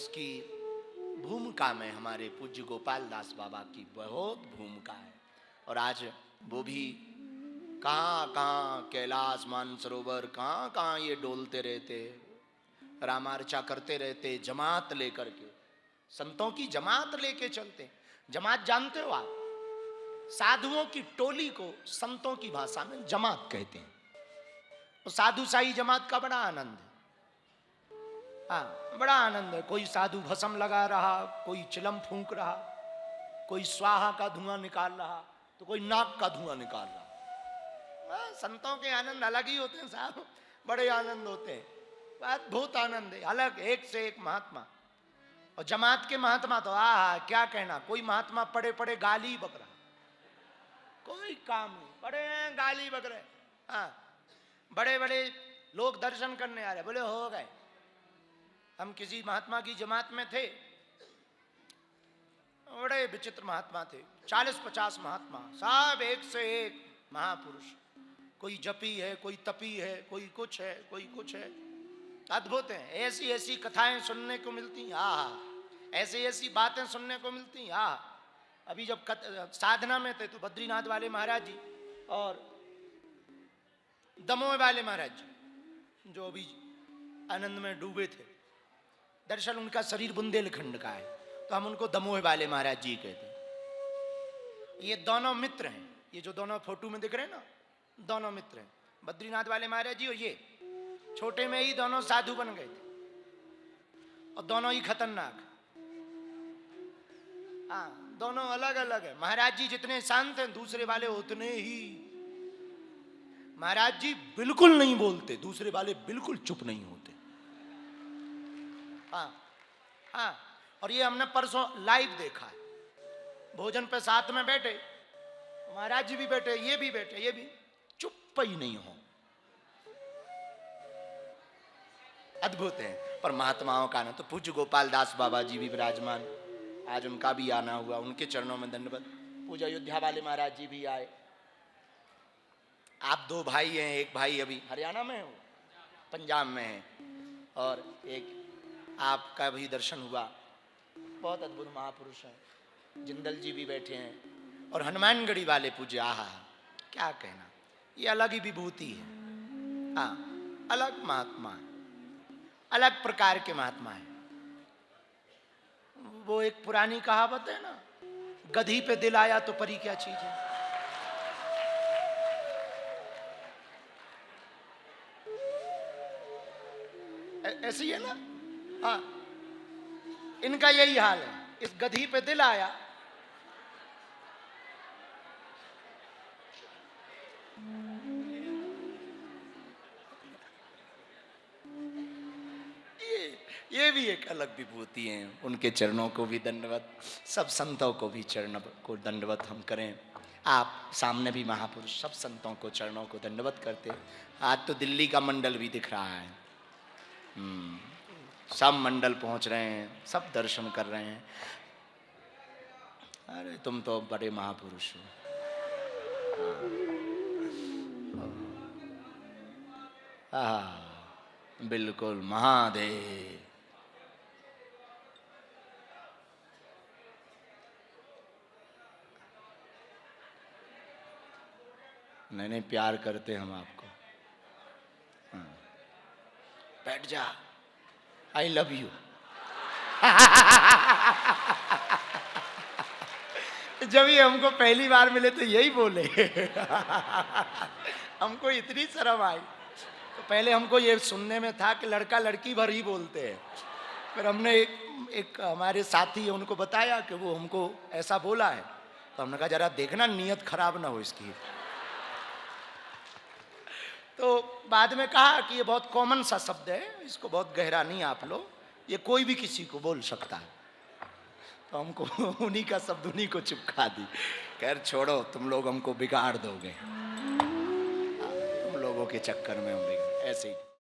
इसकी भूमिका में हमारे पूज्य गोपाल दास बाबा की बहुत भूमिका है। और आज वो भी कहाँ कहाँ कैलाश मानसरोवर कहाँ कहाँ ये डोलते रहते, रामार्चा करते रहते, जमात लेकर के, संतों की जमात लेके चलते। जमात जानते हो आप? साधुओं की टोली को संतों की भाषा में जमात कहते हैं। तो साधु साई जमात का बड़ा आनंद है। हाँ, बड़ा आनंद है। कोई साधु भस्म लगा रहा, कोई चिलम फूंक रहा, कोई स्वाहा का धुआं निकाल रहा, तो कोई नाक का धुआं निकाल रहा। संतों के आनंद अलग ही होते हैं साहब, बड़े आनंद होते हैं, अद्भुत आनंद है, अलग, एक से एक महात्मा। और जमात के महात्मा तो क्या कहना। कोई महात्मा पड़े पड़े गाली बक रहा, कोई काम नहीं, बड़े गाली बक रहे। हाँ, बड़े बड़े लोग दर्शन करने आ रहे, बोले हो गए। हम किसी महात्मा की जमात में थे, बड़े विचित्र महात्मा थे, 40-50 महात्मा, सब एक से एक महापुरुष। कोई जपी है, कोई तपी है, कोई कुछ है, कोई कुछ है। अद्भुत है। ऐसी ऐसी कथाएं सुनने को मिलती, ऐसी ऐसी बातें सुनने को मिलती। अभी जब साधना में थे तो बद्रीनाथ वाले महाराज जी और दमोह वाले महाराज जी जो अभी आनंद में डूबे थे, दरअसल उनका शरीर बुंदेलखंड का है, तो हम उनको दमोह वाले महाराज जी कहते हैं। ये दोनों मित्र हैं, ये जो दोनों फोटो में दिख रहे हैं ना, दोनों मित्र हैं, बद्रीनाथ वाले महाराज जी और ये। छोटे में ही दोनों साधु बन गए थे और दोनों ही खतरनाक। दोनों अलग अलग है। महाराज जी जितने शांत हैं, दूसरे वाले उतने ही। महाराज जी बिल्कुल नहीं बोलते, दूसरे वाले बिल्कुल चुप नहीं होते। और ये हमने परसों लाइव देखा है। भोजन पे साथ में बैठे, महाराज जी भी बैठे, ये भी बैठे, ये भी चुप ही नहीं हो। अद्भुत है। पर महात्माओं का ना, तो पूज्य गोपाल दास बाबा जी भी विराजमान, आज उनका भी आना हुआ, उनके चरणों में दंडवत। पूज्य अयोध्या वाले महाराज जी भी आए। आप दो भाई हैं, एक भाई अभी हरियाणा में है, पंजाब में है, और एक आपका भी दर्शन हुआ। बहुत अद्भुत महापुरुष हैं। जिंदल जी भी बैठे हैं और हनुमानगढ़ी वाले पूज्य, क्या कहना, ये अलग ही विभूति है। अलग महात्मा है, अलग प्रकार के महात्मा है। वो एक पुरानी कहावत है ना, गधी पे दिल आया तो परी क्या चीज है। ऐसी है ना। इनका यही हाल है, इस गधी पे दिल आया। ये भी एक अलग विभूति है। उनके चरणों को भी दंडवत, सब संतों को भी चरण को दंडवत हम करें। आप सामने भी महापुरुष सब संतों को चरणों को दंडवत करते। आज तो दिल्ली का मंडल भी दिख रहा है, सब मंडल पहुंच रहे हैं, सब दर्शन कर रहे हैं। अरे तुम तो बड़े महापुरुष हो। बिल्कुल महादेव। नहीं, प्यार करते हम आपको। बैठ जा, आई लव यू। जब ये हमको पहली बार मिले तो यही बोले। हमको इतनी शर्म आई। तो पहले हमको ये सुनने में था कि लड़का लड़की भर ही बोलते हैं। फिर हमने एक हमारे साथी है, उनको बताया कि वो हमको ऐसा बोला है। तो हमने कहा जरा देखना नियत खराब ना हो इसकी। तो बाद में कहा कि ये बहुत कॉमन सा शब्द है, इसको बहुत गहरा नहीं आप लो, ये कोई भी किसी को बोल सकता है। तो हमको उन्हीं का शब्द उन्हीं को चिपका दी। खैर छोड़ो, तुम लोग हमको बिगाड़ दोगे, तुम लोगों के चक्कर में हम बिगड़ ऐसे ही।